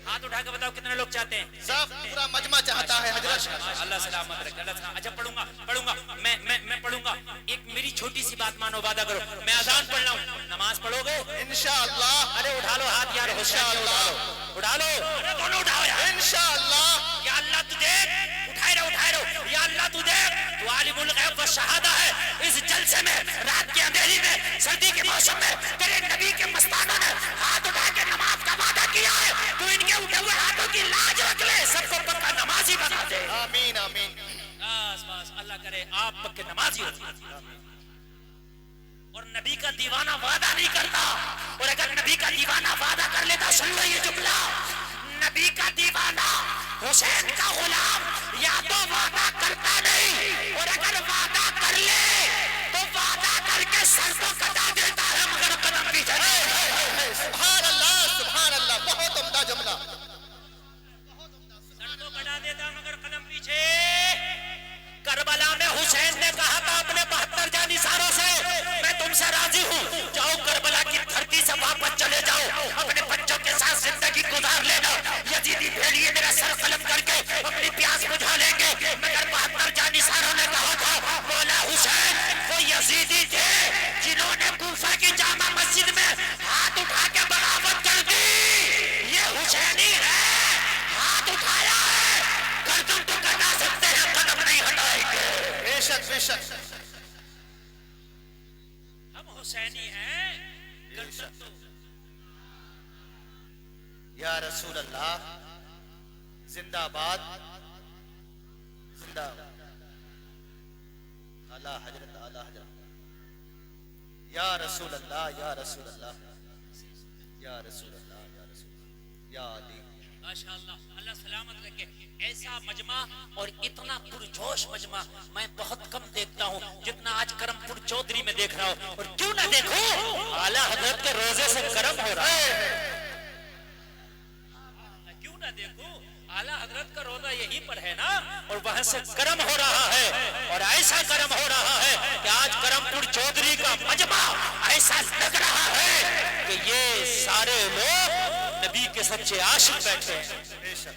हाथ उठा के बताओ कितने लोग चाहते हैं? सब पूरा मजमा चाहता है हजरत। अल्लाह सलामत रखे, अल्लाह सलामत। अच्छा पढ़ूंगा पढ़ूंगा, मैं पढ़ूंगा। एक मेरी छोटी सी बात मानो, वादा करो, मैं अजान पढ़ रहा हूँ, नमाज पढ़ोगे इंशाअल्लाह। अरे उठा लो हाथ यार, इंशाअल्लाह उठा लो, अरे दोनों उठाओ यार। इंशाअल्लाह। या अल्लाह तू देख, उठाए रहो, या अल्लाह तू देख, तू आलिमुल गैब व शहादा है। इस जलसे में, रात की अंधेरी में, सर्दी के मौसम में तेरे नबी के मस्तानों ने हाथ उठा के नमाज का वादा किया है। तू इनके उठे हुए हाथों की लाज रख ले, सबको पक्का नमाजी बना दे। आमीन आमीन। बस बस, अल्लाह करे आप पक्के नमाजी हो। और नबी का दीवाना वादा नहीं करता, और अगर नबी का दीवाना वादा कर लेता, सुन लो ये जुमला, नबी का दीवाना हुसैन का गुलाम या तो वादा करता नहीं, और अगर वादा कर ले तो वादा करके सर को कटा देता है, मगर कदम पीछे नहीं। सुभान अल्लाह सुभान अल्लाह, बहुत उम्दा जुमला। सर को कटा देता मगर कदम पीछे। करबला में हुसैन ने कहा था अपने 72 जानिसारों से, मैं तुमसे राजी हूँ, जाओ करबला की धरती से वापस चले जाओ, अपने बच्चों के साथ जिंदगी गुजार लेना, यजीदी भेड़िए मेरा सर कलम करके अपनी प्यास बुझा लेंगे। मगर 72 जानिसारों ने कहा था, मौला हुसैन वो यजीदी थे जिन्होंने कूफा की जामा मस्जिद में हाथ उठा के बगावत कर दी, ये हुसैनी है, हाथ उठाया है, गर्दन तो कटा सकते हैं, कदम नहीं हटाएंगे। बेशक बेशक हम हुसैनी हैं, गर्दन तो। या रसूल अल्लाह जिंदाबाद जिंदाबाद। आला हजरत आला हजरत। या रसूल अल्लाह या रसूल अल्लाह या रसूल अल्लाह या रसूल या अली। माशाअल्लाह, अल्लाह सलामत रखे। ऐसा मजमा और इतना पुरजोश मजमा मैं बहुत कम देखता हूँ जितना आज करमपुर चौधरी में देख रहा हूँ। और क्यों ना देखूं, आला हजरत के रोजे से करम हो रहा है। क्यों ना देखूं, आला हजरत का रोजा यहीं पर है ना, और वहां से करम हो रहा है। और ऐसा करम हो रहा है कि आज करमपुर चौधरी का मजमा ऐसा लग रहा है कि ये सारे लोग नबी के सच्चे आशिक बैठे हैं। बेशक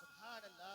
सुभान अल्लाह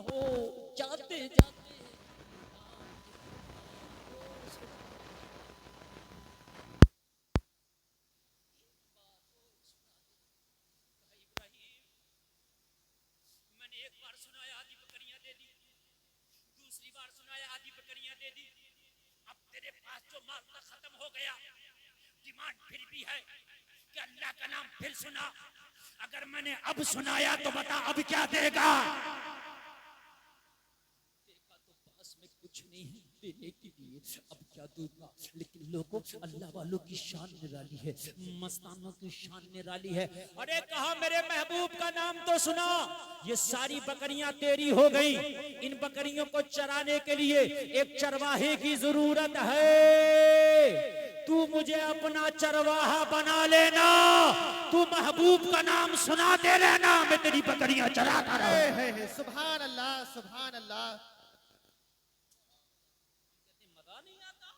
हो जाते जाते मैंने एक बार सुनाया आधी बकरियां दे दी, दूसरी बार सुनाया आधी बकरियां दे दी, अब तेरे पास जो माल था खत्म हो गया, डिमांड फिर भी है कि अल्लाह का नाम फिर सुना। अगर मैंने अब सुनाया तो बता अब क्या देगा? देखा तो पास में कुछ नहीं है देने के लिए, अब क्या दूंगा। लेकिन लोगों, अल्लाह वालों की शान निराली है, मस्तानों की शान निराली है। अरे कहा मेरे महबूब का नाम तो सुना, ये सारी बकरियां तेरी हो गई, इन बकरियों को चराने के लिए एक चरवाहे की जरूरत है। तू मुझे अपना चरवाहा बना लेना, तू महबूब का नाम सुनाते रहना, मैं तेरी बकरियां चराता रहूं। सुभान अल्लाह, सुभान अल्लाह। मजा नहीं आता?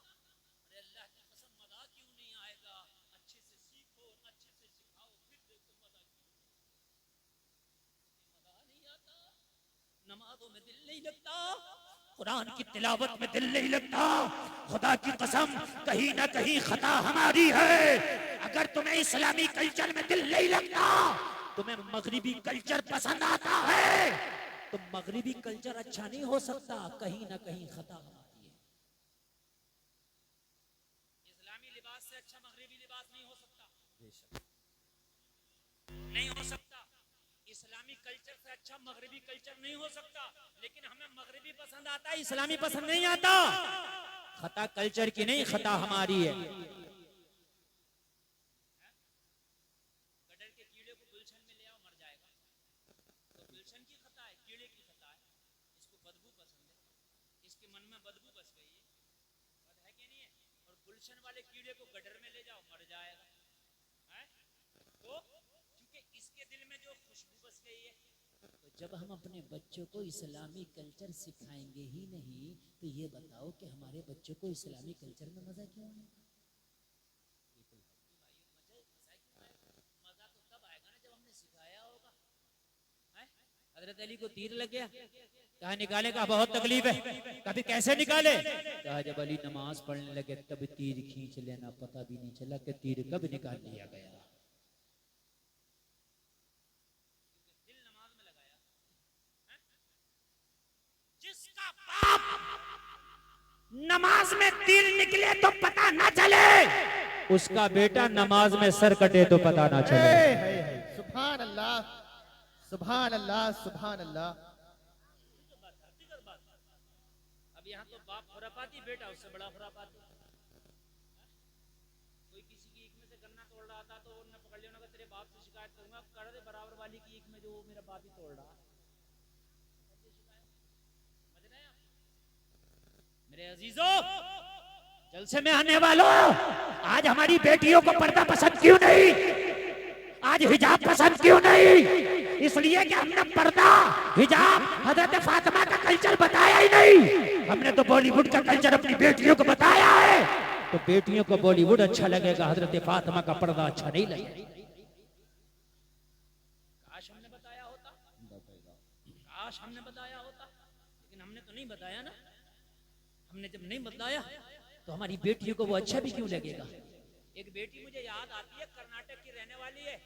अरे अल्लाह की कसम मजा क्यों नहीं आएगा? अच्छे से सीखो, अच्छे से सिखाओ, फिर देखो मजा क्यों मजा नहीं आता। नमाजों में दिल नहीं लगता, कुरान की तिलावत में दिल नहीं लगता। खुदा की कसम कहीं ना कहीं खता हमारी है। अगर तुम्हें इस्लामी कल्चर में दिल नहीं लगता, तुम्हें मगरिबी कल्चर पसंद आता है, तो मगरिबी कल्चर अच्छा नहीं हो सकता, कहीं ना कहीं खता हमारी है। इस्लामी लिबास से अच्छा मगरिबी लिबास नहीं हो सकता, नहीं हो सकता। इस्लामी कल्चर से अच्छा मगरिबी कल्चर नहीं हो सकता, लेकिन हमें मगरिबी पसंद आता है, इस्लामी पसंद नहीं आता। खता कल्चर की नहीं, खता हमारी है। गडर के कीड़े को गुलशन में ले आओ, मर जाएगा। तो गुलशन की खता है, कीड़े की खता है। इसको बदबू पसंद है, इसके मन में बदबू बस गई है, बात है कि नहीं है? और गुलशन वाले कीड़े को गडर में ले जाओ, मर जाएगा। है? तो क्योंकि इसके दिल में जो खुशबू बस गई है। तो जब हम अपने बच्चों को इस्लामी कल्चर सिखाएंगे ही नहीं, तो ये बताओ कि हमारे बच्चों को इस्लामी कल्चर में मजा क्यों आएगा? मजा तो तब आएगा ना जब हमने सिखाया होगा। हजरत अली को तीर लग गया, कहा निकाले, का बहुत तकलीफ है। कभी कैसे निकाले? कहा जब अली नमाज पढ़ने लगे तब तीर खींच लेना, पता भी नहीं चला कि तीर कब निकाल लिया गया। दिल नमाज में लगाया। जिसका बाप नमाज में तीर निकले तो पता ना चले, उसका बेटा नमाज में सर कटे तो पता ना चले। सुभान अल्लाह, सुभान अल्लाह, सुभान अल्लाह। अब यहाँ तो बाप खुरापाती, बेटा उससे बड़ा खुरापाती। कोई किसी की ईख में से गन्ना तोड़ रहा था तो उन्होंने पकड़ लिया, तेरे बाप से शिकायत करूंगा, कर दे बराबर वाली की ईख में जो मेरा बाप ही तोड़ रहा। मेरे अजीजों, जलसे में आने वालों, आज हमारी बेटियों को पर्दा पसंद क्यों नहीं? आज हिजाब पसंद क्यों नहीं? इसलिए कि हमने पर्दा, हिजाब, हजरत फातिमा का कल्चर बताया ही नहीं। हमने तो बॉलीवुड का कल्चर अपनी बेटियों को बताया है। तो बेटियों को बॉलीवुड अच्छा लगेगा, हजरत फातिमा का पर्दा अच्छा नहीं लगेगा। काश हमने बताया होता, काश हमने बताया होता, लेकिन हमने तो नहीं बताया ना। हमने जब नहीं बताया तो हमारी बेटियों को वो अच्छा भी क्यों लगेगा? एक बेटी मुझे याद आती है, कर्नाटक की रहने वाली है।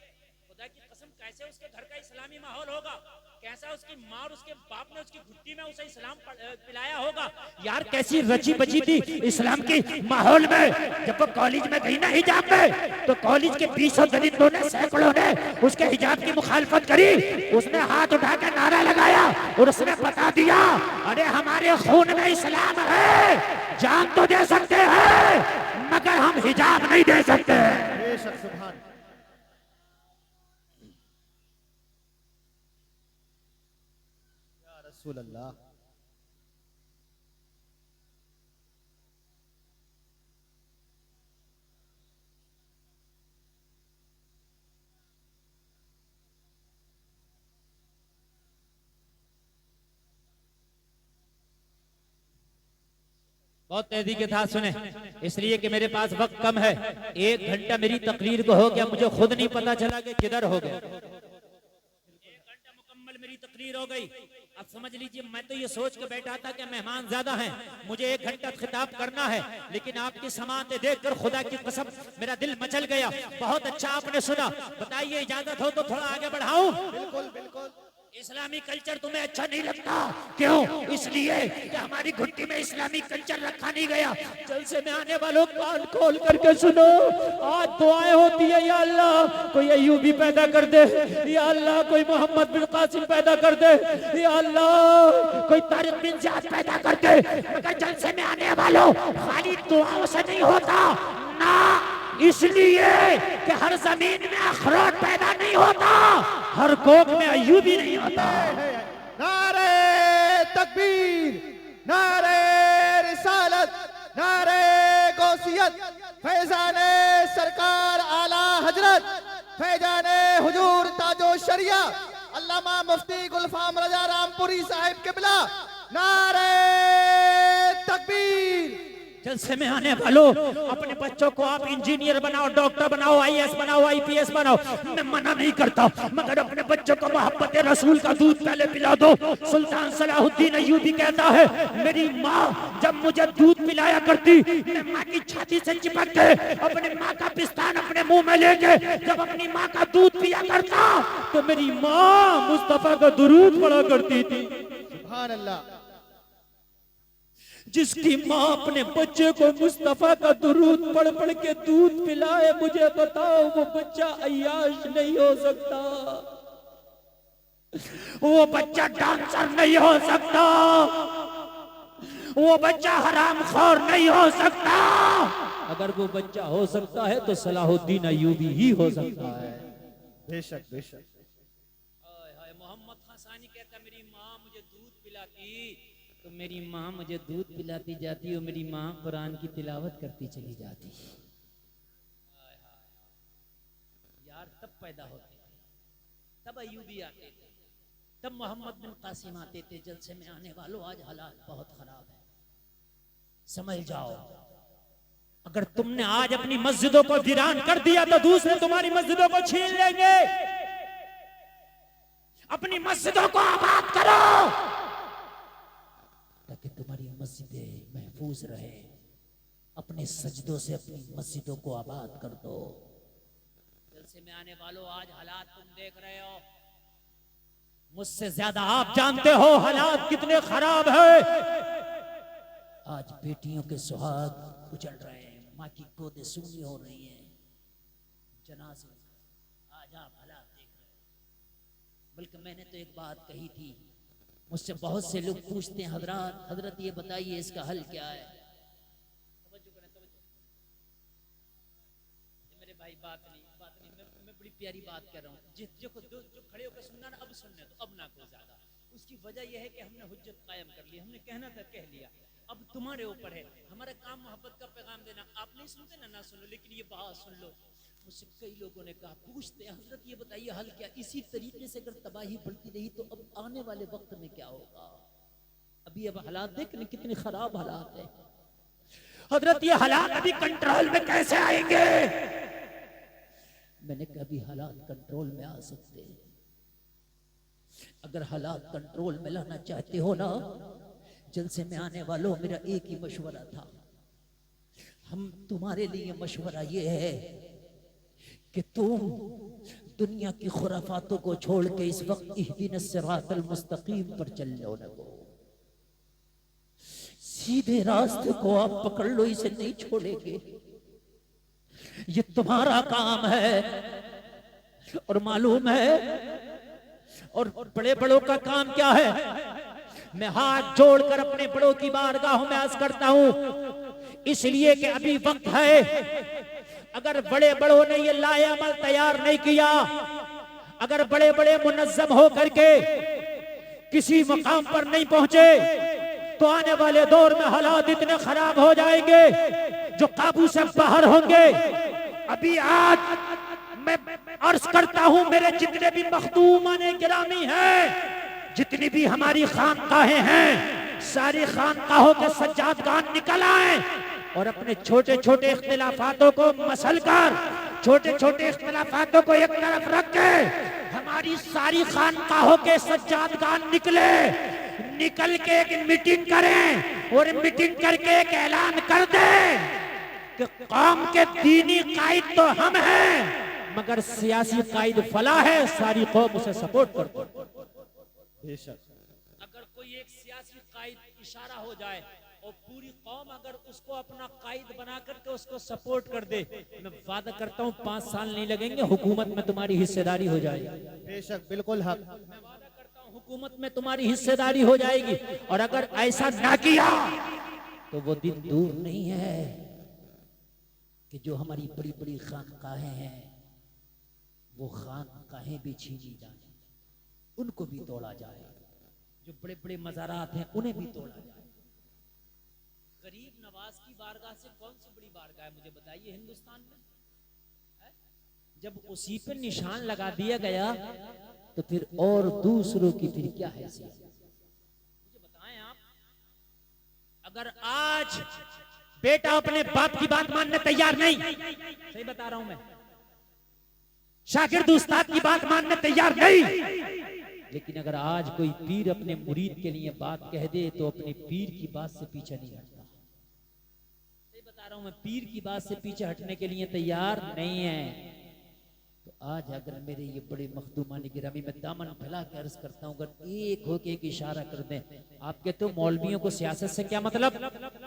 खुदा की कसम, कैसे उसके घर का इस्लामी माहौल होगा, कैसा उसकी माँ और उसके बाप ने उसकी घुट्टी में उसे इस्लाम पिलाया होगा। यार कैसी रची बची थी इस्लाम की माहौल में। जब वो कॉलेज में गई ना हिजाब में, तो कॉलेज के 20 दरिंदों ने, सैकड़ों ने उसके हिजाब की मुखालफत करी। उसने हाथ उठा कर नारा लगाया और उसने बता दिया, अरे हमारे खून में इस्लाम है, जान तो दे सकते हैं मगर हम हिजाब नहीं दे सकते। बेशक, सुभान। या रसूल अल्लाह। बहुत तेजी के साथ सुने, इसलिए कि मेरे पास वक्त कम है। 1 घंटा मेरी तकरीर को हो गया, मुझे खुद नहीं पता चला कि किधर हो गया। 1 घंटा मुकम्मल मेरी तकरीर हो गई। अब समझ लीजिए, मैं तो ये सोच के बैठा था कि मेहमान ज्यादा हैं, मुझे 1 घंटा खिताब करना है, लेकिन आपकी समाअत देखकर खुदा की कसम मेरा दिल मचल गया। बहुत अच्छा आपने सुना। बताइए, इजाजत हो तो थोड़ा आगे बढ़ाऊं? बिल्कुल बिल्कुल। इस्लामी कल्चर तुम्हें अच्छा नहीं लगता? क्यों? इसलिए कि हमारी घुट्टी में इस्लामी कल्चर रखा नहीं गया। जलसे में आने वालों कान खोल करके सुनो, आज दुआएं होती है, या अल्लाह कोई अय्यूबी पैदा कर दे, या अल्लाह कोई मोहम्मद बिन कासिम पैदा कर दे, या अल्लाह कोई तारिक बिन ज़ियाद पैदा कर दे। मगर जलसे में आने वालों खाली दुआओं से नहीं होता ना, इसलिए कि हर जमीन में अखरोट पैदा नहीं होता, हर कोक में अय्यूबी नहीं होता। नारे तकबीर, नारे रिसालत, नारे गौसियत, फैजाने सरकार आला हजरत, फैजाने हुजूर ताजो शरिया अल्लामा मुफ्ती गुलफाम रजा रामपुरी साहिब किबला। नारे तकबीर। जलसे में आने वालों, अपने बच्चों को आप इंजीनियर बनाओ, डॉक्टर बनाओ, आईएएस बनाओ, आईपीएस बनाओ, मैं मना नहीं करता, मगर अपने बच्चों को मोहब्बत रसूल का दूध पहले पिला दो। सुल्तान सलाहुद्दीन अय्यूबी कहता है, मेरी माँ जब मुझे दूध पिलाया करती, मैं माँ की छाती से चिपक के अपने माँ का पिस्तान अपने मुंह में लेके जब अपनी माँ का दूध पिया करता, तो मेरी माँ मुस्तफा का दुरूद पढ़ा करती थी। सुभान अल्लाह। जिसकी माँ अपने बच्चे को मुस्तफा का दुरूद पढ़ पढ़ के दूध पिलाए, मुझे बताओ वो बच्चा अय्याश नहीं हो सकता, वो बच्चा डांसर नहीं हो सकता, वो बच्चा हरामखोर नहीं हो सकता। अगर वो बच्चा हो सकता है तो सलाहुद्दीन अय्यूबी ही हो सकता है। बेशक बेशक। मोहम्मद खासानी कहता, मेरी माँ मुझे दूध पिलाती, तो मेरी माँ मुझे दूध पिलाती जाती और मेरी माँ कुरान की तिलावत करती चली जाती। यार तब पैदा होते थे, तब अय्यूबी आते थे, तब मोहम्मद बिन कासिम आते थे। जलसे में आने वालों, आज हालात बहुत खराब है, समझ जाओ। अगर तुमने आज अपनी मस्जिदों को वीरान कर दिया तो दूसरे तुम्हारी मस्जिदों को छीन लेंगे। अपनी मस्जिदों को आबाद करो ताकि तुम्हारी मस्जिदें महफूज रहे। अपने सजदों से अपनी मस्जिदों को आबाद कर दो। जलसे में आने वालों, आज हालात तुम देख रहे हो, मुझसे ज्यादा आप जानते हो हालात कितने खराब है। आज बेटियों के सुहाग उजड़ रहे हैं, माँ की गोदें सूनी हो रही हैं, जनाजे। आज आप हालात देख रहे हो। बल्कि मैंने तो एक बात कही थी, मुझसे बहुत से लोग पूछते हैं, हजरत ये बताइए इसका हल क्या है। मेरे भाई बात नहीं, मैं बड़ी प्यारी बात कह रहा हूँ। जो खड़े होकर सुनना ना, अब सुनने तो अब ना कोई ज्यादा। उसकी वजह यह है कि हमने हुज्जत कायम कर ली, हमने कहना था कह लिया, अब तुम्हारे ऊपर है। हमारा काम मोहब्बत का पैगाम देना। आप नहीं सुनते ना सुनो, लेकिन ये बात सुन लो। मुझसे कई लोगों ने कहा, पूछते हैं हजरत ये बताइए हल क्या। इसी तरीके से अगर तबाही बढ़ती रही तो अब आने वाले वक्त में क्या होगा। अभी अब हालात देख रहे कितने खराब हालात है। हजरत ये हालात अभी कंट्रोल में कैसे आएंगे? मैंने कहा अभी हालात कंट्रोल में आ सकते हैं। अगर हालात कंट्रोल में लाना चाहते हो ना, जलसे में आने वालों, मेरा एक ही मशवरा था। हम तुम्हारे लिए मशवरा ये है कि तुम दुनिया की खुराफातों को छोड़ के इस वक्त इहदिनस सिरातल मुस्तकीम पर चल लो लगो। सीधे रास्ते को आप पकड़ लो, इसे नहीं छोड़ेंगे। ये तुम्हारा काम है और मालूम है। और बड़े बड़ों का काम क्या है? मैं हाथ जोड़कर अपने बड़ों की बारगाहों में अर्ज करता हूं, इसलिए कि अभी वक्त है। अगर बड़े बड़ों ने ये लाए अमल तैयार नहीं किया, अगर बड़े बड़े मुनज्जम हो करके किसी मकाम पर नहीं पहुंचे, तो आने वाले दौर में हालात इतने खराब हो जाएंगे जो काबू से बाहर होंगे। अभी आज मैं अर्ज करता हूं, मेरे जितने भी मखदूमाने गिरामी हैं, जितनी भी हमारी खानकाहें हैं, सारी खानकाहों के सज्जादगान निकल आए और अपने छोटे छोटे इख्तिलाफातों को मसल कर, छोटे छोटे इख्तिलाफातों को एक तरफ रख के हमारी सारी खानकाहों के सज्जादगान निकल के एक मीटिंग करें और मीटिंग करके एक ऐलान कर दें कि कौम के दीनी कायद तो हम हैं, मगर सियासी कायद फला है, सारी कौम उसे सपोर्ट करती है। बेशक अगर कोई एक सियासी कायद इशारा हो जाए और पूरी कौम अगर उसको अपना कायद बना करके उसको सपोर्ट कर दे, मैं वादा करता हूँ 5 साल नहीं लगेंगे, हुकूमत में तुम्हारी हिस्सेदारी हो जाएगी। बेशक, बिल्कुल हक। मैं वादा करता हूँ हुकूमत में तुम्हारी हिस्सेदारी हो जाएगी। और अगर ऐसा ना किया तो वो दिन दूर नहीं है कि जो हमारी बड़ी बड़ी खानकाहें हैं वो खानकाहें भी छीनी जाए, उनको भी तोड़ा जाए। जो बड़े बड़े मज़ारात हैं उन्हें भी तोड़ा जाए। गरीब नवाज की बारगाह से कौन सी बड़ी बारगाह है मुझे बताइए हिंदुस्तान में? है? जब उसी पे निशान लगा दिया गया तो फिर और दूसरों की फिर क्या हैसियत? मुझे बताएं आप, अगर आज बेटा अपने बाप की बात मानने तैयार नहीं, सही बता रहा हूं मैं, शागिर्द उस्ताद की बात मानने तैयार नहीं, लेकिन अगर आज कोई पीर अपने मुरीद के लिए बात कह दे तो अपने पीर की बात से पीछे नहीं हटता। सही बता रहा हूं मैं, पीर की बात से पीछे हटने के लिए तैयार नहीं है। तो आज अगर मेरे ये बड़े मखदूमानी गिरामी में दामन फैला के अर्ज करता हूं, अगर एक होके एक इशारा कर दें, आपके तो मौलवियों को सियासत से क्या मतलब?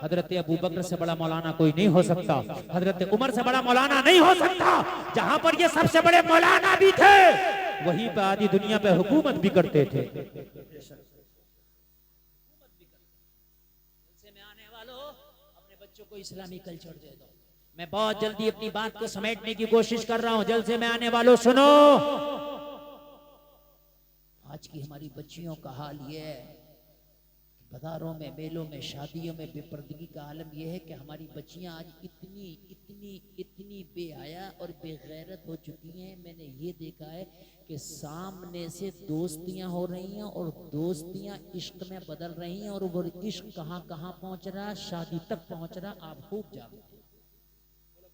हजरत अबू बकर से बड़ा मौलाना कोई नहीं हो सकता, हजरत उमर से बड़ा मौलाना नहीं हो सकता। जहां पर ये सबसे बड़े मौलाना भी थे वहीं पर आधी दुनिया पे हुकूमत भी करते थे। में आने वालों, अपने बच्चों को इस्लामी कल्चर दे दो। मैं बहुत जल्दी अपनी बात को समेटने की कोशिश कर रहा हूं। जलसे में आने वालों सुनो, आज की हमारी बच्चियों का हाल ये है, बाजारों में, मेलों में, शादियों में बेपर्दगी का आलम यह है कि हमारी बच्चियां आज इतनी इतनी इतनी बेहया और बेगैरत हो चुकी हैं। मैंने ये देखा है कि सामने से दोस्तियां हो रही हैं और दोस्तियां इश्क में बदल रही हैं, और वो इश्क कहाँ कहाँ पहुंच रहा, शादी तक पहुंच रहा। आप खूब जानते हैं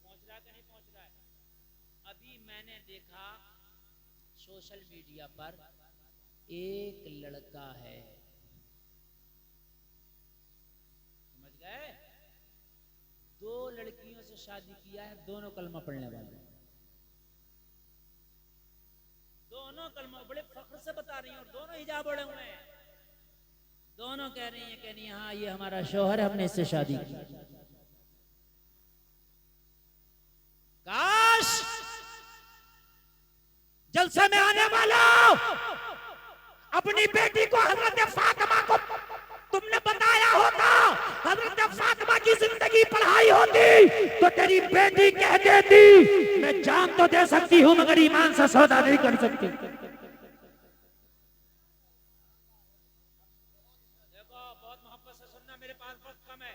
पहुंच रहा कि नहीं पहुंच रहा है। अभी मैंने देखा सोशल मीडिया पर एक लड़का है, समझ गए, 2 लड़कियों से शादी किया है, दोनों कलमा पढ़ने वाले, दोनों कलमा, बड़े फख्र से बता रही हैं, और दोनों हिजाब ओढ़े हुए हैं। दोनों कह रही हैं कि नहीं, हाँ ये हमारा शौहर है, हमने इससे शादी की। काश जलसे में आने वाला अपनी बेटी को हजरत फातिमा को तुमने बताया होता, हजरत फातिमा की जिंदगी पढ़ाई होती तो तेरी बेटी कह देती मैं जान तो दे सकती हूं मगर ईमान से सौदा नहीं कर सकती। देखो बहुत मोहब्बत से सुनना, मेरे पास वक्त कम है।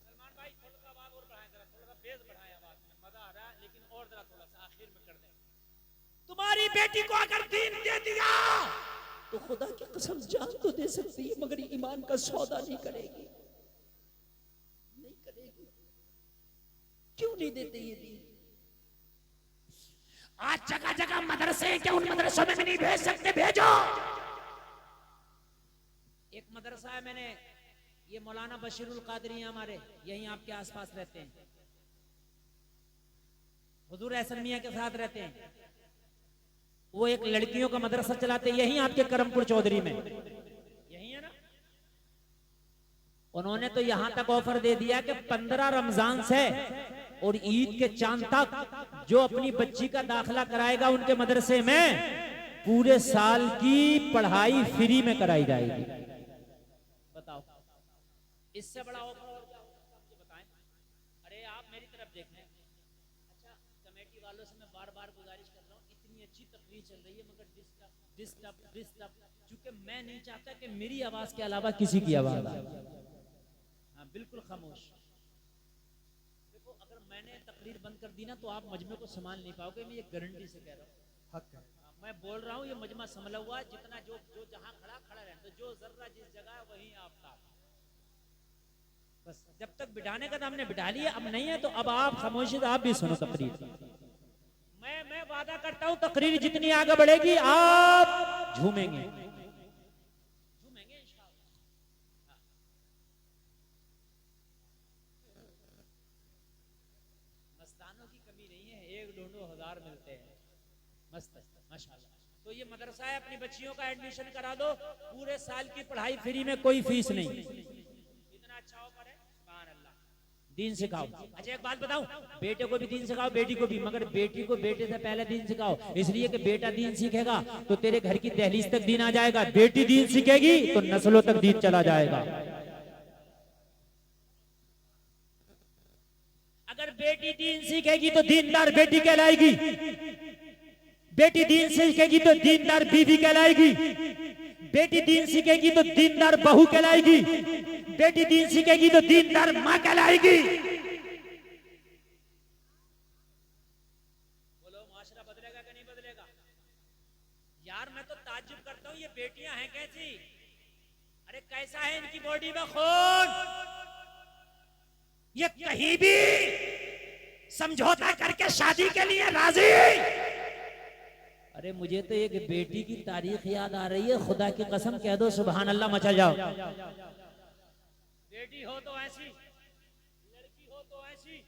सलमान भाई थोड़ा सा आवाज और बढ़ाएं, जरा थोड़ा सा बेस बढ़ाएं आवाज में, मजा आ रहा है, लेकिन और जरा थोड़ा सा आखिर में कर दें। तुम्हारी बेटी को अगर दीन दे दिया तो खुदा की कसम जान तो दे सकती है मगर ईमान का सौदा नहीं करेगी, नहीं करेगी। क्यों नहीं देते ये दीन? आज जगह जगह मदरसे हैं, क्या उन मदरसों में नहीं भेज सकते? भेजो। एक मदरसा है, मैंने ये मौलाना बशीरुल कादरी हमारे यहीं आपके आसपास रहते हैं, हुजूर एहसन मियां के साथ रहते हैं। वो एक लड़कियों का मदरसा चलाते हैं यहीं आपके करमपुर चौधरी में, यही है ना। उन्होंने तो यहां तक ऑफर दे दिया कि 15 रमजान से और ईद के चांद तक जो अपनी बच्ची का दाखिला कराएगा उनके मदरसे में, पूरे साल की पढ़ाई फ्री में कराई जाएगी। बताओ इससे बड़ा ऑफर और क्या होगा? मुझे बताएं। अरे आप मेरी तरफ देखें। अच्छा, कमेटी वालों से मैं बार बार गुजारिश कर रहा हूँ, इतनी अच्छी तकरीर चल रही है मगर डिस्टर्ब, क्योंकि मैं नहीं चाहता कि मेरी आवाज के अलावा किसी की आवाज आए। हाँ बिल्कुल खामोश। देखो अगर मैंने तकरीर बंद कर दी ना तो आप मजमे को संभाल नहीं पाओगे, मैं ये गारंटी से कह रहा हूँ। हक है, मैं बोल रहा हूँ, ये मजमा संभला हुआ, जितना जो जहां खड़ा रहे, तो जो जर्रा जिस जगह है वहीं आफ्ताब। बस जब तक बिठाने का तो हमने बिठा लिया, अब नहीं है तो अब आप खामोशी से आप भी सुनो तकरीर। मैं वादा करता हूं तकरीर जितनी आगे बढ़ेगी आप झूमेंगे इंशाअल्लाह। मस्तानों की कमी नहीं है, 1-2 मिलते हैं मस्त माशाल्लाह। तो ये मदरसा है, अपनी बच्चियों का एडमिशन करा दो, पूरे साल की पढ़ाई फ्री में, कोई फीस नहीं। इतना अच्छा ऑफर है, सुभान अल्लाह। दीन सिखाओ। अच्छा एक बात बताऊं, बेटे को भी दीन सिखाओ, बेटी को भी, मगर बेटी को बेटे से पहले दीन सिखाओ, इसलिए कि बेटा दीन सीखेगा तो तेरे घर की दहलीज तक दीन आ जाएगा, बेटी दीन सीखेगी तो नस्लों तक दीन चला जाएगा। अगर बेटी दीन सीखेगी तो दीनदार बेटी कहलाएगी, बेटी दीन सीखेगी तो दीनदार बीवी कहलाएगी, बेटी दीन सीखेगी तो दीनदार बहू कहलाएगी, बेटी दीन सीखेगी तो दीनदार मां कहलाएगी। बोलो माशरा बदलेगा कि नहीं बदलेगा? यार मैं तो ताज्जुब करता हूं, ये बेटियां हैं कैसी? अरे कैसा है इनकी बॉडी में खून? ये कहीं भी समझौता करके शादी के लिए राजी। अरे मुझे तो एक बेटी की तारीख याद आ रही है, खुदा की कसम कह दो सुभान अल्लाह मचा जाओ। बेटी हो तो ऐसी, लड़की हो तो ऐसी,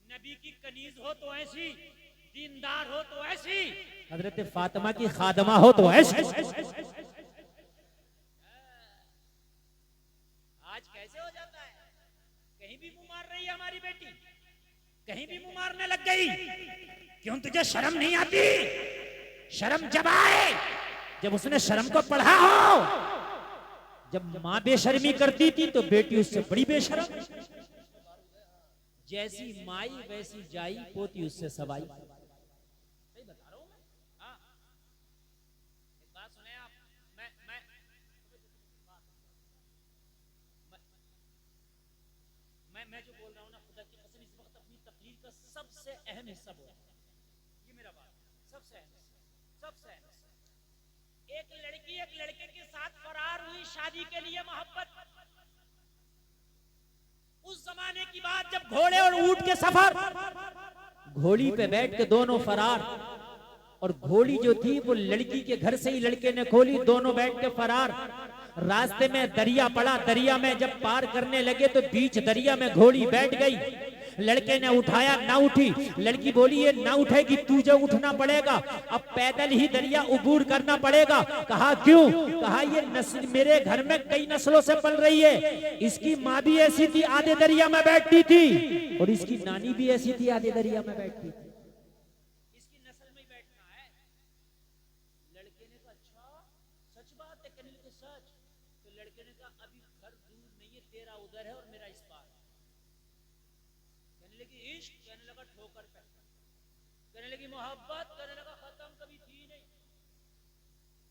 नबी की कनीज हो तो ऐसी, दीनदार हो तो ऐसी, हजरत फातिमा की खादमा हो तो ऐसी। आज कैसे हो जाता है, कहीं भी मुंह मार रही है हमारी बेटी, कहीं भी मुंह मारने लग गई। क्यों तुझे शर्म नहीं आती? शर्म जब आए जब उसने शर्म को पढ़ा हो। जब माँ बेशर्मी करती थी तो बेटी उससे बड़ी बेशर्म। जैसी माई वैसी जाई, पोती उससे सवाई। सही बता रहा हूं मैं। हाँ, एक बात सुने आप, मैं जो बोल रहा हूं ना, खुदा की कसम इस वक्त अपनी तकरीर का सबसे अहम हिस्सा बोल रहा हूं। ये मेरा बात सबसे अहम, सबसे अहम। एक लड़की एक लड़के के साथ फरार हुई शादी के लिए, मोहब्बत। उस जमाने की बात जब घोड़े और ऊंट के सफर, घोड़ी पे बैठ के दोनों फरार, और घोड़ी जो थी वो लड़की के घर से ही लड़के ने खोली, दोनों बैठ के फरार। रास्ते में दरिया पड़ा, दरिया में जब पार करने लगे तो बीच दरिया में घोड़ी बैठ गई। लड़के ने उठाया, ना उठी। लड़की बोली ये ना उठेगी, तुझे उठना पड़ेगा, अब पैदल ही दरिया उबूर करना पड़ेगा। कहा क्यों? कहा ये नस्ल मेरे घर में कई नस्लों से पल रही है। इसकी माँ भी ऐसी थी, आधे दरिया में बैठती थी, और इसकी नानी भी ऐसी थी, आधे दरिया में बैठती थी। इसकी नस्ल में बैठना है। लड़के ने कहा अच्छा सच बात है, कहने लगे सच। तो लड़के ने कहा अभी घर दूर नहीं है, तेरा उधर है और मेरा इस पार। कहने लगी इश्क, कहने लगा ठोकर पे, कहने लगी मोहब्बत, कहने लगा खत्म कभी थी नहीं।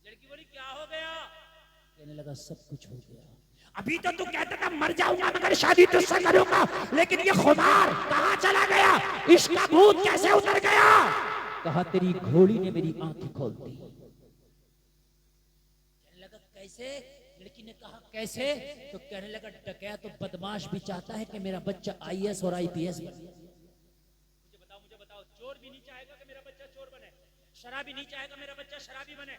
लड़की बोली क्या हो गया? कहने लगा सब कुछ हो गया। अभी तो तू कहता था मर जाऊंगा मगर शादी तुझसे करूंगा, लेकिन ये खुमार कहां चला गया? इश्क का भूत कैसे उतर गया? कहा तेरी घोड़ी ने मेरी आंखें खोल दी। कहने लगा कैसे? लड़की ने कहा कैसे? तो कहने लगा डकैत तो बदमाश भी चाहता है कि मेरा बच्चा IAS और IPS बने। मुझे बताओ, चोर भी नहीं चाहेगा कि मेरा बच्चा चोर बने, शराबी नहीं चाहेगा मेरा बच्चा शराबी बने,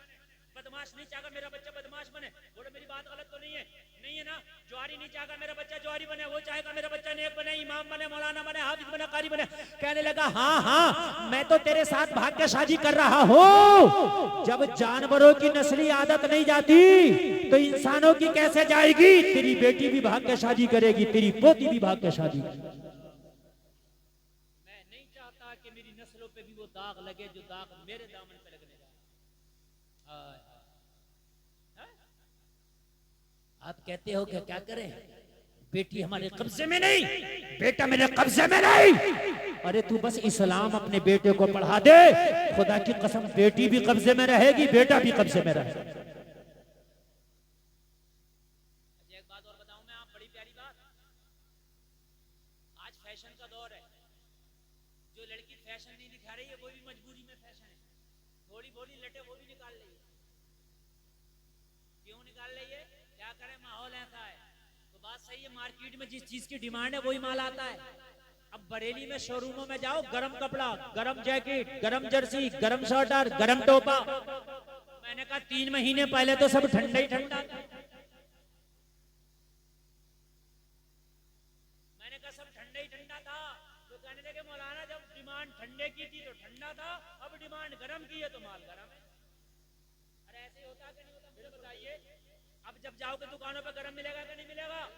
बदमाश नहीं चाहेगा मेरा बच्चा बदमाश बने। बोलो मेरी बात गलत तो नहीं है? नहीं है ना? ज्वारी नहीं चाहेगा मेरा बच्चा ज्वारी बने, वो चाहेगा मेरा बच्चा नेक बने, इमाम बने, मौलाना बने, हाफिज बने, कारी बने। कहने लगा हाँ हाँ मैं तो तेरे साथ भाग्यशाली कर रहा हूँ। जब जानवरों की नस्ली आदत नहीं जाती तो इंसानों की कैसे जाएगी? तेरी बेटी भी भाग्यशाली करेगी, तेरी पोती भी भाग्यशाली। मैं नहीं चाहता कि मेरी नस्लों पे भी वो दाग लगे जो दाग मेरे दामन पे लगने का। आप कहते हो कि क्या करें? बेटी हमारे कब्जे में नहीं, बेटा मेरे कब्जे में नहीं। अरे तू बस इस्लाम अपने बेटे को पढ़ा दे, खुदा की कसम बेटी भी कब्जे में रहेगी, बेटा भी कब्जे में रहेगा। एक बात और बताऊं मैं, आप बड़ी प्यारी बात। आज फैशन का दौर है, जो लड़की फैशन नहीं दिखा रही है वो भी मजबूरी में फैशन है। थोड़ी बोली लटे वो भी निकाल रही है। क्यों निकाल रही है? क्या करें, माहौल ऐसा है। तो बात सही है, मार्केट में जिस चीज की डिमांड है वही माल आता है। अब बरेली में शोरूमों में जाओ, गरम कपड़ा, गरम जैकेट, गरम जर्सी, गरम स्वेटर, गरम टोपा। मैंने कहा 3 महीने पहले तो सब ठंडा ही ठंडा था। मैंने कहा सब ठंडा ही ठंडा था, तो कहने लगे मौलाना जब डिमांड ठंडे की थी तो ठंडा था, अब डिमांड गरम की है तो माल गरम है। अरे ऐसे ही होता कि नहीं होता, मुझे बताइए। अब जब जाओगे दुकानों पे गरम मिलेगा कि नहीं मिलेगा?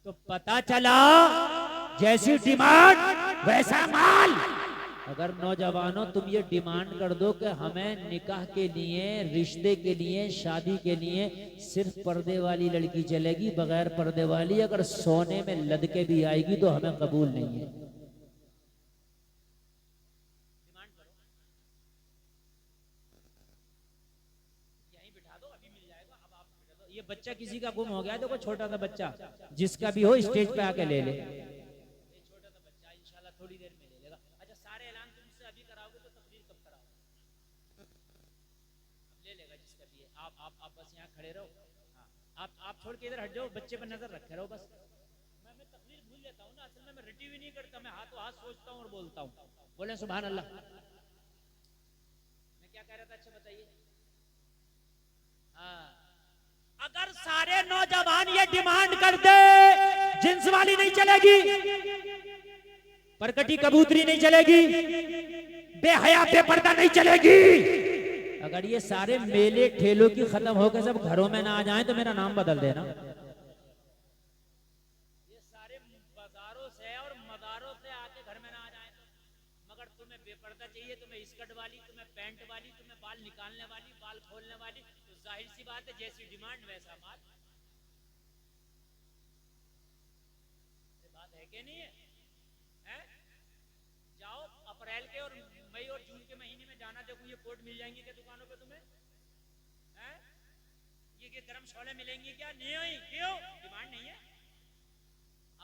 तो पता चला जैसी डिमांड वैसा माल। अगर नौजवानों तुम ये डिमांड कर दो कि हमें निकाह के लिए, रिश्ते के लिए, शादी के लिए सिर्फ पर्दे वाली लड़की चलेगी, बगैर पर्दे वाली अगर सोने में लद के भी आएगी तो हमें कबूल नहीं है। डिमांड करो, यहीं बिठा दो, अभी मिल जाएगा। अब आप बिठा दो। ये बच्चा किसी का गुम हो गया, देखो छोटा सा बच्चा, जिसका भी हो स्टेज पे आके ले ले। ये छोटा सा बच्चा इंशाल्लाह थोड़ी देर में ले लेगा। अच्छा सारे ऐलान तुमसे अभी कराओगे तो तकरीर कब कराओगे? अब ले लेगा जिसका भी है। आप बस यहाँ खड़े रहो। हाँ, आप छोड़ के इधर हट जाओ, बच्चे पर नजर रखे रहो बस। मैं तकरीर भूल जाता हूँ ना, असल में मैं रटी भी नहीं करता, मैं हाथों हाथ सोचता हूँ और बोलता हूँ। बोले सुभान अल्लाह। मैं क्या कह रहा था, अच्छा बताइए। हाँ, अगर सारे नौजवान ये डिमांड कर दे, जिन्स वाली नहीं चलेगी, परकटी कबूतरी नहीं चलेगी, बेहया बेपर्दा नहीं चलेगी। अगर ये सारे मेले ठेलों की खत्म होकर सब घरों में ना आ जाएं तो मेरा नाम बदल देना। ये सारे बाजारों से और मदारों से आके घर में ना आ जाएं, मगर तुम्हें बेपर्दा चाहिए, तुम्हें स्कर्ट वाली, तुम्हें पैंट वाली, तुम्हें बाल निकालने वाली, बाल खोलने वाली, तो जाहिर सी बात है जैसी डिमांड वैसा माल। बात है कि नहीं है? जाओ अप्रैल के और मई और जून के महीने में जाना, देखो ये कोट मिल जाएंगे क्या दुकानों पे तुम्हें? हैं? ये गरम शोले मिलेंगी क्या? नहीं, क्यों? डिमांड नहीं है।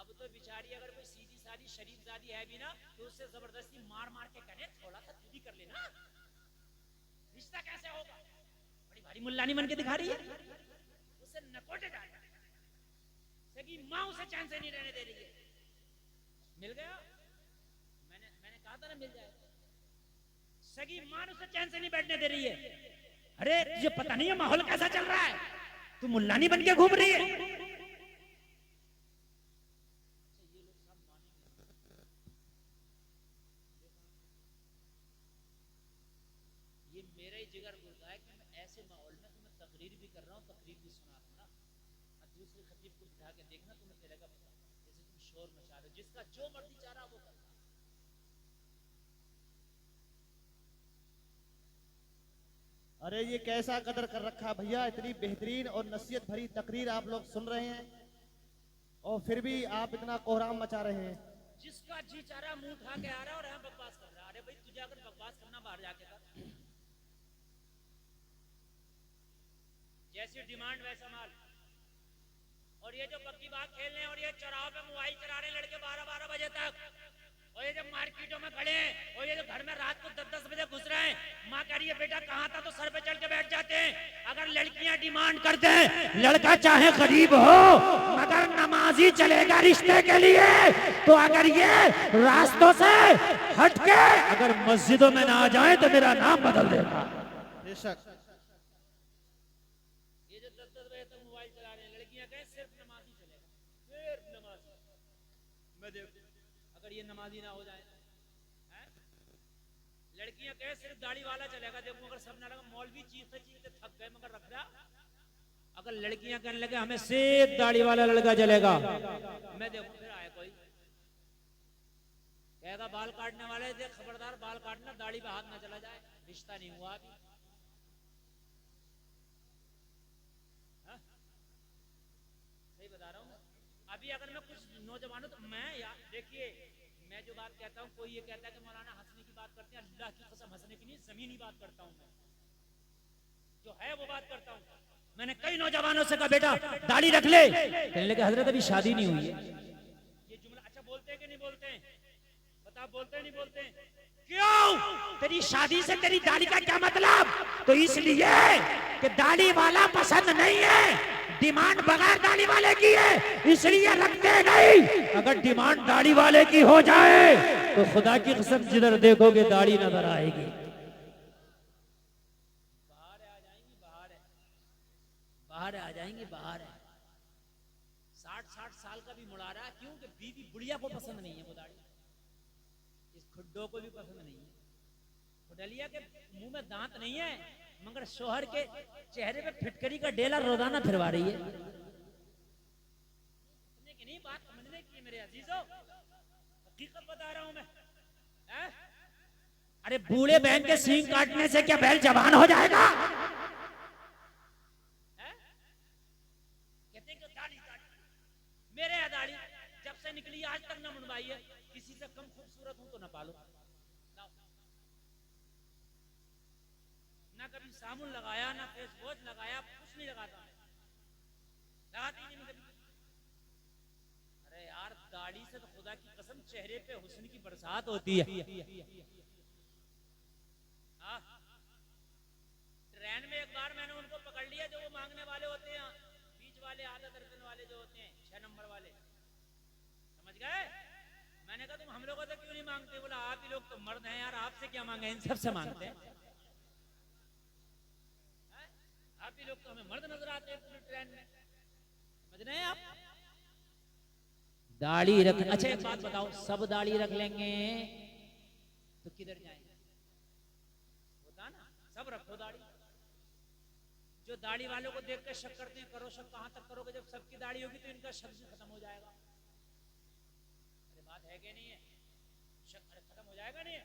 अब तो बेचारी अगर कोई सीधी सादी शरीफजादी है भी ना, तो उससे जबरदस्ती मार मार के करे, थोड़ा सा तू भी कर लेना, रिश्ता कैसे होगा? बड़ी भारी मुल्लानी बन के दिखा रही है, उससे नकोटे जा रहा है, सगी माँ उसे चैन से नहीं रहने दे रही है। मिल गया? मैंने कहा था ना मिल जाएगा। सगी माँ उसे चैन से नहीं बैठने दे रही है। अरे ये पता नहीं है माहौल कैसा चल रहा है, तू मुल्लानी बन के घूम रही है। ये मेरा ही जिगर बोलता है कि मैं ऐसे माहौल में तुम्हें तकरीर भी कर रहा हूँ, तकरीर भी सुना दूंगा, और दूसरे खतीब को बिठा के देखना, तुम्हें चलेगा पता, जैसे तुम शोर मचा रहे हो, जिसका जो मर्जी चाह रहा वो कर। अरे ये कैसा कदर कर रखा है भैया, इतनी बेहतरीन और नसीहत भरी तकरीर आप लोग सुन रहे हैं और फिर भी आप इतना कोहराम मचा रहे हैं। जिसका जी चाह रहा मुंह उठा के आ रहा है और यहाँ बकवास कर रहा है। अरे भाई तुझे अगर बकवास करना बाहर जाके कर, जैसी डिमांड वैसा माल। और ये जो पक्की बात खेल रहे हैं और ये चौराहों पे मोबाइल चला रहे हैं लड़के 12-12 बजे तक, और ये जो मार्केटों में खड़े हैं, और ये जो घर में रात को 10-10 बजे घुस रहे हैं, माँ कह रही है बेटा कहाँ था, तो सर पे चढ़ के बैठ जाते हैं। अगर लड़कियां डिमांड करते हैं, लड़का चाहे गरीब हो मगर नमाजी चलेगा रिश्ते के लिए, तो अगर ये रास्तों से हटके अगर मस्जिदों में ना आ जाए तो मेरा नाम बदल देगा। बेशक ये जो 10-10 बजे तक मोबाइल चला रहे हैं लड़कियां कहें सिर्फ नमाजी चलेगा, फिर नमाजी। मैं देखो अगर ये नमाजी ना हो जाए, लड़कियां कहे सिर्फ दाढ़ी वाला चलेगा, देखो अगर सब ना लगा, मौलवी चीखते चीखते थक गए मगर रख रहा। अगर लड़कियां कहने लगे हमें सिर्फ दाढ़ी वाला लड़का चलेगा, मैं देखो फिर आए कोई कहेगा बाल काटने वाले थे, खबरदार बाल काटना, दाढ़ी पे हाथ ना चला जाए, रिश्ता नहीं हुआ अभी। सही बता रहा हूँ। अभी अगर मैं कुछ नौजवानों, तो मैं यार देखिए, मैं जो बात कहता हूँ, कोई ये कहता है कि मौलाना हंसने की बात करते हैं, अल्लाह की कसम हंसने की नहीं, जमीनी बात करता हूँ, मैं जो है वो बात करता हूँ। मैंने कई नौजवानों से कहा बेटा दाढ़ी रख ले, कहने लगे हजरत अभी शादी नहीं हुई है। ये जुमला अच्छा बोलते हैं कि नहीं बोलते हैं? बता, बोलते हैं नहीं बोलते हैं? क्यों? तेरी शादी से तेरी दाढ़ी का क्या मतलब? तो इसलिए कि दाढ़ी वाला पसंद नहीं है, डिमांड बगैर दाढ़ी वाले की है इसलिए रखते नहीं। अगर डिमांड दाढ़ी वाले की हो जाए तो खुदा की कसम जिधर देखोगे दाढ़ी नजर आएगी। बाहर आ जाएंगी बाहर है। 60 साल का भी मुड़ा रहा है क्योंकि बीवी बुढ़िया को पसंद नहीं है वो दाढ़ी, इस खुड्डों को भी पसंद नहीं है। खुडलिया के मुंह में दांत नहीं है मगर शोहर के चेहरे पे फिटकरी का डेला रोजाना फिरवा रही है। समझने की नहीं बात, समझने की मेरे अजीजों, हकीकत बता रहा हूं मैं। अरे बूढ़े बहन के सींग काटने से क्या बैल जवान हो जाएगा? कहते कि दाढ़ी मेरे यहाँ दाढ़ी जब से निकली आज तक न मुंडवाई है। किसी से कम खूबसूरत हूं तो न पालो, ना कभी साबुन लगाया ना फेस वॉश लगाया, कुछ नहीं लगाता, लगाती नहीं कभी। अरे यार दाढ़ी से तो खुदा की कसम चेहरे पे हुस्न की बरसात होती है। ट्रेन में एक बार मैंने उनको पकड़ लिया जो वो मांगने वाले होते हैं, बीच वाले आधा दर्जन वाले जो होते हैं 6 नंबर वाले, समझ गए? मैंने कहा तुम हम लोगों से क्यों नहीं मांगते? बोला आप ही लोग तो मर्द हैं यार, आपसे क्या मांगे, इन सबसे मांगते हैं। आप ही लोग तो हमें मर्द नजर आते हैं पूरी ट्रेन में, समझ रहे हैं आप? दाढ़ी रख, अच्छा एक बात बताओ, सब दाढ़ी रख लेंगे तो किधर जाएंगे? होता ना, सब रखो दाढ़ी। जो दाढ़ी वालों को देख कर शक करते हैं, करो शक कहां तक करोगे? जब सबकी दाढ़ी होगी तो इनका शक भी खत्म हो जाएगा। अरे बात है कि नहीं है? शक खत्म हो जाएगा नहीं है?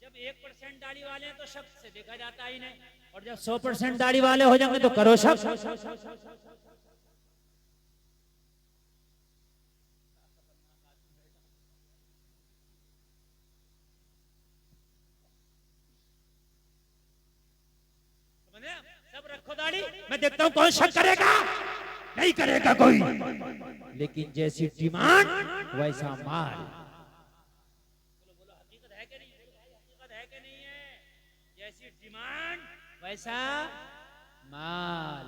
जब 1% दाढ़ी वाले हैं तो शक से देखा जाता ही नहीं, और जब 100% दाढ़ी वाले हो जाएंगे तो करो शक। सब रखो दाढ़ी, मैं देखता हूं कौन शक करेगा। नहीं करेगा कोई, लेकिन जैसी डिमांड वैसा माल। बोलो हकीकत है कि नहीं? हकीकत है कि नहीं है? जैसी डिमांड वैसा माल।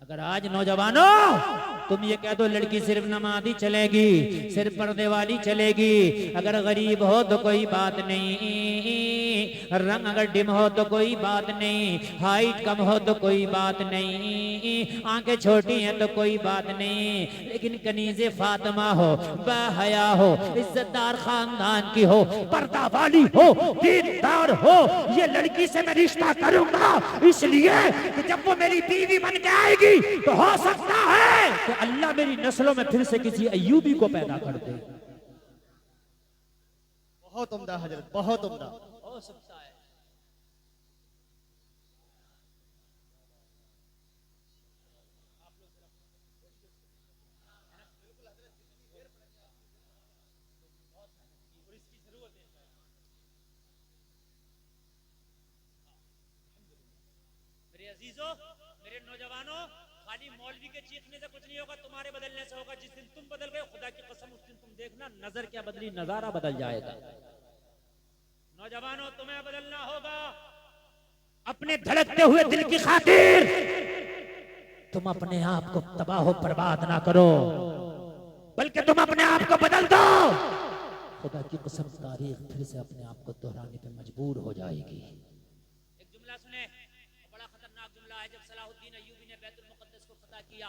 अगर आज नौजवानों तुम ये कह दो लड़की सिर्फ नमाज़ी चलेगी, सिर्फ पर्दे वाली चलेगी, अगर गरीब हो तो कोई बात नहीं, रंग अगर डिम हो तो कोई बात नहीं, हाइट कम हो तो कोई बात नहीं, आंखें छोटी हैं तो कोई बात नहीं, लेकिन कनीज़े फातिमा हो, बाहया हो, इज्जतदार खानदान की हो, पर्दा वाली हो, दीनदार हो, ये लड़की से मैं रिश्ता करूंगा इसलिए कि जब वो मेरी बीवी बन के आएगी तो हो सकता है कि अल्लाह मेरी नस्लों में फिर से किसी अय्यूबी को पैदा कर दे। बहुत उम्दा हजरत, बहुत उम्दा। हो सकता है। मेरे अजीजों, मेरे नौजवानों, खाली मौलवी के चीखने से कुछ नहीं होगा, तुम्हारे बदलने से होगा। जिस दिन तुम बदल गए खुदा की कसम उस दिन तुम देखना नजर क्या बदली, नजारा बदल जाएगा। नौजवानों तुम्हें बदलना होगा। अपने धड़कते हुए दिल की खातिर तुम अपने आप को तबाह बर्बाद ना करो, बल्कि तुम अपने आप को बदल दो। खुदा की कसम तारीख फिर से अपने आप को दोहराने पे मजबूर हो जाएगी। एक जुमला सुने, बड़ा खतरनाक जुमला है। जब सलाहुद्दीन अय्यूबी ने बैतुल मुक़द्दस को फतह किया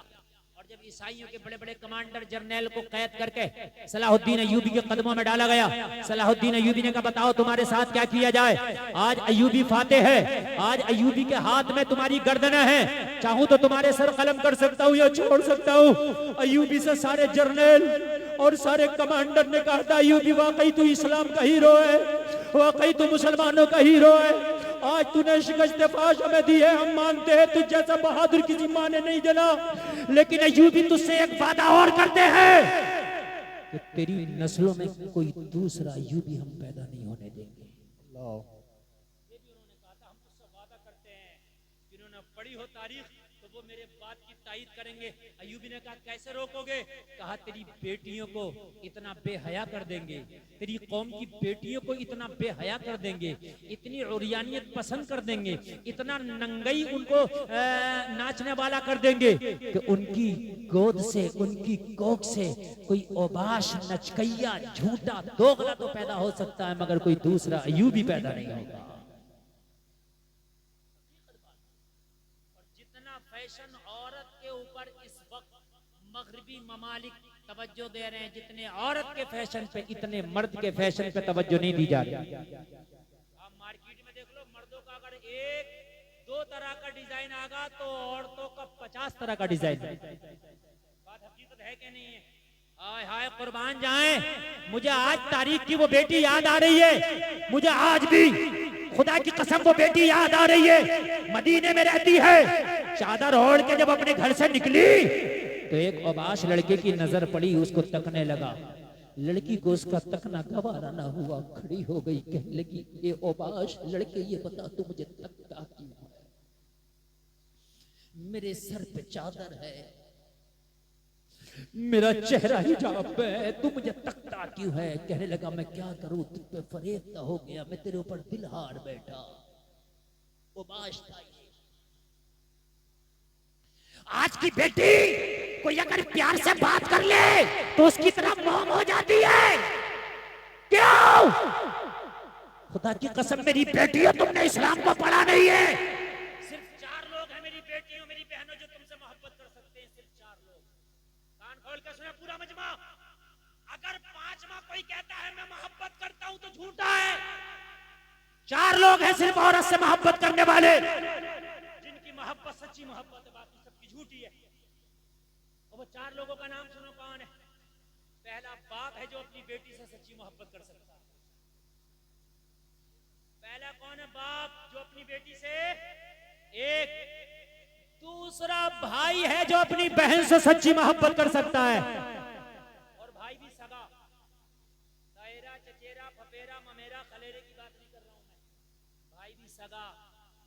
और जब ईसाइयों के बड़े बड़े कमांडर जर्नैल को कैद करके सलाहुद्दीन अय्यूबी के कदमों में डाला गया, सलाहुद्दीन अय्यूबी ने कहा बताओ तुम्हारे साथ क्या किया जाए। आज अय्यूबी फाते है, आज अय्यूबी के हाथ में तुम्हारी गर्दनें हैं, चाहूं तो तुम्हारे सर कलम कर सकता हूं या छोड़ सकता हूं। अय्यूबी से सारे जर्नैल और सारे कमांडर ने कहा था अय्यूबी वाकई तू इस्लाम का हीरो है, वाकई तू मुसलमानों का हीरो है, आज तूने शिकस्त फाश हमें दी है, हम मानते हैं तुझ जैसा बहादुर किसी माँ ने नहीं देना, लेकिन अय्यूबी तुझसे एक वादा और करते हैं कि तेरी नस्लों में कोई दूसरा अय्यूबी हम पैदा नहीं होने देंगे। ये भी उन्होंने कहा था, हम तुझसे वादा करते हैं। जिन्होंने पढ़ी हो तारीख तो वो मेरे बात की तायीद करेंगे। अय्यूबी ने कहा कैसे रोकोगे? कहा तेरी बेटियों को इतना बेहया कर देंगे, तेरी कौम की बेटियों को इतना बेहया कर देंगे, इतनी उरियानियत पसंद कर देंगे, इतना नंगई उनको नाचने वाला कर देंगे कि उनकी गोद से, उनकी कोख से कोई ओबाश, नचकैया, झूठा, दोगला तो पैदा हो सकता है, मगर कोई दूसरा अय्यूबी पैदा नहीं होगा। फैशन औरत के ऊपर इस वक्त मगरबी ममालिक तवज्जो दे रहे हैं, जितने औरत के फैशन पे इतने मर्द के फैशन पे तवज्जो नहीं दी जा रही। आप मार्केट में देख लो, मर्दों का अगर एक दो तरह का डिजाइन आगा तो औरतों का 50 तरह का डिजाइन। बात हकीकत है कि नहीं है? हाय हाय कुर्बान जाएं, मुझे आज तारीख की वो बेटी याद आ रही है, मुझे आज भी खुदा की कसम वो बेटी याद आ रही है, मदीने में रहती है। चादर ओढ़ के जब अपने घर से निकली तो एक ओबाश लड़के की नजर पड़ी, उसको तकने लगा। लड़की को उसका तकना गवारा ना हुआ, खड़ी हो गई, कहने लगी ये ओबाश लड़के, ये बता तू मुझे तकता क्यों है? मेरे सर पे चादर है, मेरा चेहरा हिजाब है, तू मुझे तकता क्यों है? कहने लगा मैं क्या करूं, तुझ पे फरेब हो गया, मैं तेरे ऊपर दिल हार बैठा। ओबाश था। आज की बेटी कोई अगर प्यार से बात कर ले तो उसकी तरह मोम हो जाती है। क्यों? खुदा की कसम मेरी बेटियों, तुमने इस्लाम को पढ़ा नहीं है। सिर्फ 4 लोग हैं मेरी बेटियों, मेरी बहनों, जो तुमसे मोहब्बत कर सकते हैं, सिर्फ 4 लोग। कान खोल कर सुने पूरा मजमा। अगर 5वां कोई कहता है मैं मोहब्बत करता हूं तो झूठा है। 4 लोग हैं सिर्फ औरत से मोहब्बत करने वाले, जिनकी मोहब्बत सच्ची मोहब्बत है, बाकी सबकी झूठी है। और वो 4 लोगों का नाम सुनो कौन है? पहला बाप है जो अपनी बेटी से सच्ची मोहब्बत कर सकता है। पहला कौन है? बाप जो अपनी बेटी से एक। दूसरा भाई है जो अपनी बहन से सच्ची मोहब्बत कर सकता है, और भाई भी सगा। तायरा, चचेरा, फपेरा, ममेरा, खलेरे की बात नहीं कर रहा हूं मैं, भाई भी सगा।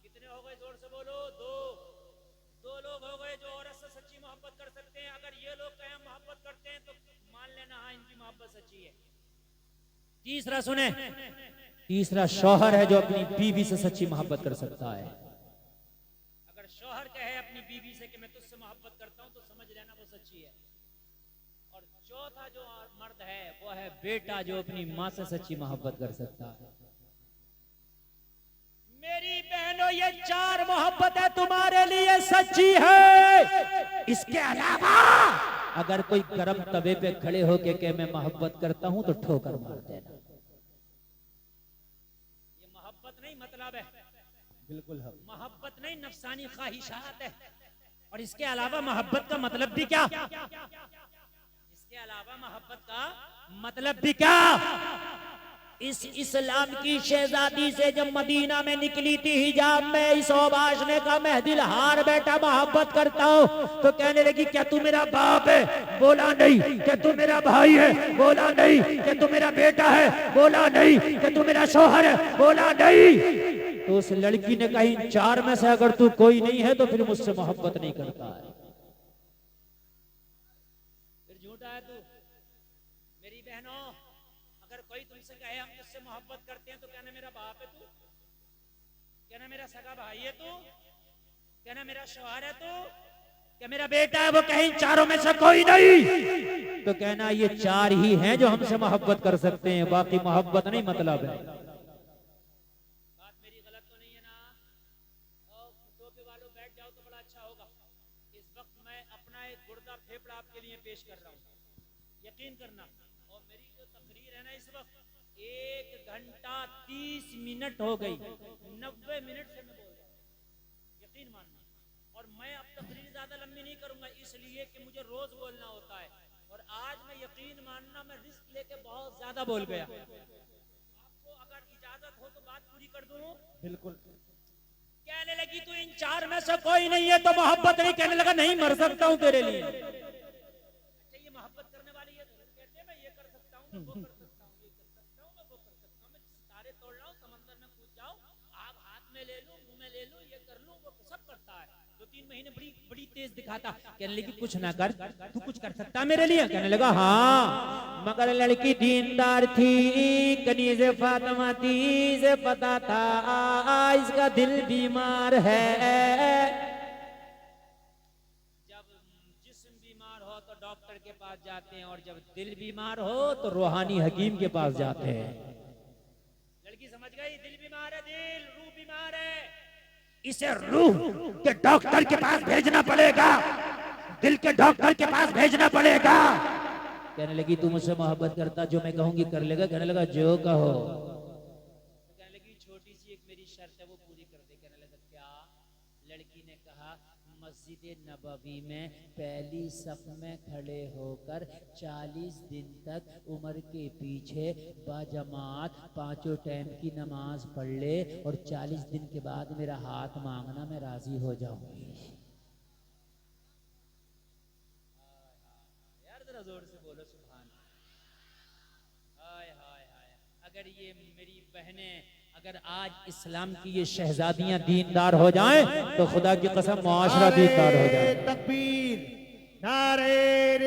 कितने हो गए? जोर से बोलो। 2 लोग हो गए जो औरत से सच्ची मोहब्बत कर सकते हैं। अगर ये लोग कहें मोहब्बत करते हैं तो मान लेना हाँ इनकी मोहब्बत सच्ची है। तीसरा सुने, तीसरा शौहर है जो अपनी बीवी से सच्ची मोहब्बत कर सकता है। अगर शौहर कहे अपनी बीवी से कि मैं तुझसे मोहब्बत करता हूं तो समझ लेना वो सच्ची है। और चौथा जो मर्द है वो है बेटा जो अपनी मां से सच्ची मोहब्बत कर सकता है। मेरी बहनों, ये 4 मोहब्बतें तुम्हारे लिए सच्ची है। इसके अलावा अगर कोई गरम तवे पे खड़े होके के मैं मोहब्बत करता हूं तो ठोकर मार देना। ये मोहब्बत नहीं मतलब है, बिल्कुल है। मोहब्बत नहीं, नफसानी ख्वाहिशात है। और इसके अलावा मोहब्बत का मतलब भी क्या? इसके अलावा मोहब्बत का मतलब भी क्या? इस इस्लाम की शहजादी से जब मदीना में निकली थी हिजाब में, इस ओबाश ने कहा मैं दिल हार बैठा मोहब्बत करता हूँ। तो कहने लगी क्या तू मेरा बाप है? बोला नहीं। क्या तू मेरा भाई है? बोला नहीं। क्या तू मेरा बेटा है? बोला नहीं। क्या तू मेरा शौहर है? बोला नहीं। तो उस लड़की ने कहा इन 4 में से अगर तू कोई नहीं है तो फिर मुझसे मोहब्बत नहीं करता है, फिर झूठा है तू। मेरी बहनों, अगर कोई तुमसे कहे हम तुझसे मोहब्बत करते हैं तो कहना मेरा बाप है तू, कहना मेरा सगा भाई है तू, कहना मेरा शौहर है तू, क्या मेरा बेटा है? वो कहीं 4 में से कोई नहीं तो कहना ये 4 ही हैं जो हमसे मोहब्बत कर सकते हैं, बाकी मोहब्बत नहीं मतलब है। बात मेरी गलत तो नहीं है ना? और टोपी वालों बैठ जाओ तो बड़ा अच्छा होगा। इस वक्त मैं अपना एक गुर्दा फेफड़ा आपके लिए पेश कर रहा हूँ, यकीन करना। और मेरी जो तकरीर है ना इस वक्त 1 घंटा 30 मिनट हो गई, 90 मिनट से मैं बोल रहा हूँ, यकीन मानना। और मैं अब तकरीर ज्यादा लंबी नहीं करूंगा इसलिए कि मुझे रोज बोलना होता है, और आज मैं यकीन मानना मैं रिस्क लेके बहुत ज्यादा बोल गया। आपको अगर इजाजत हो तो बात पूरी कर दूं? बिल्कुल। कहने लगी तू इन 4 में से कोई नहीं है तो मोहब्बत नहीं। कहने लगा नहीं, मर सकता हूं तेरे लिए। अच्छा, ये मोहब्बत करने वाली ये कहते हैं मैं ये कर सकता हूं, मैं वो कर सकता हूं, ये कर सकता हूं, मैं वो कर सकता हूं, मैं सितारे तोड़ लाऊं, समंदर में कूद जाऊं, आग हाथ में ले लूं, मुंह में ले लूं, ये कर लूं, वो सब करता है। 2-3 महीने बड़ी बड़ी तेज दिखाता, कहने लगी कुछ ना कर, तू कुछ कर सकता मेरे लिए? कहने लगा हाँ, मगर लड़की दीनदार थी, कनीज़ फातिमा थी, इसे पता था इसका दिल बीमार है। जब जिस्म बीमार हो तो डॉक्टर के पास जाते हैं, और जब दिल बीमार हो तो रूहानी हकीम के पास जाते हैं। लड़की समझ गई, दिल बीमार है, दिल रूह बीमार है, इसे रूह के डॉक्टर के पास भेजना पड़ेगा, दिल के डॉक्टर के पास भेजना पड़ेगा। कहने लगी तू मुझसे मोहब्बत करता, जो मैं कहूंगी कर लेगा? कहने लगा जो कहो। तो कहने लगी छोटी सी एक मेरी शर्त है, वो पूरी कर दे। कहने लगा क्या? लड़की ने कहा मस्जिद नबवी में पहली सफ में खड़े होकर 40 दिन तक उमर के पीछे बाजमात 5 टाइम की नमाज पढ़ ले, और 40 दिन के बाद मेरा हाथ मांगना, मैं राजी हो जाऊंगी। यार जरा जोर से बोलो सुभान अल्लाह। हाय हाय हाय, अगर ये मेरी बहनें, अगर आज इस्लाम की ये शहजादियां दीनदार हो जाएं तो खुदा की कसम मुआशरा दीनदार हो जाए। तकबीर, नारे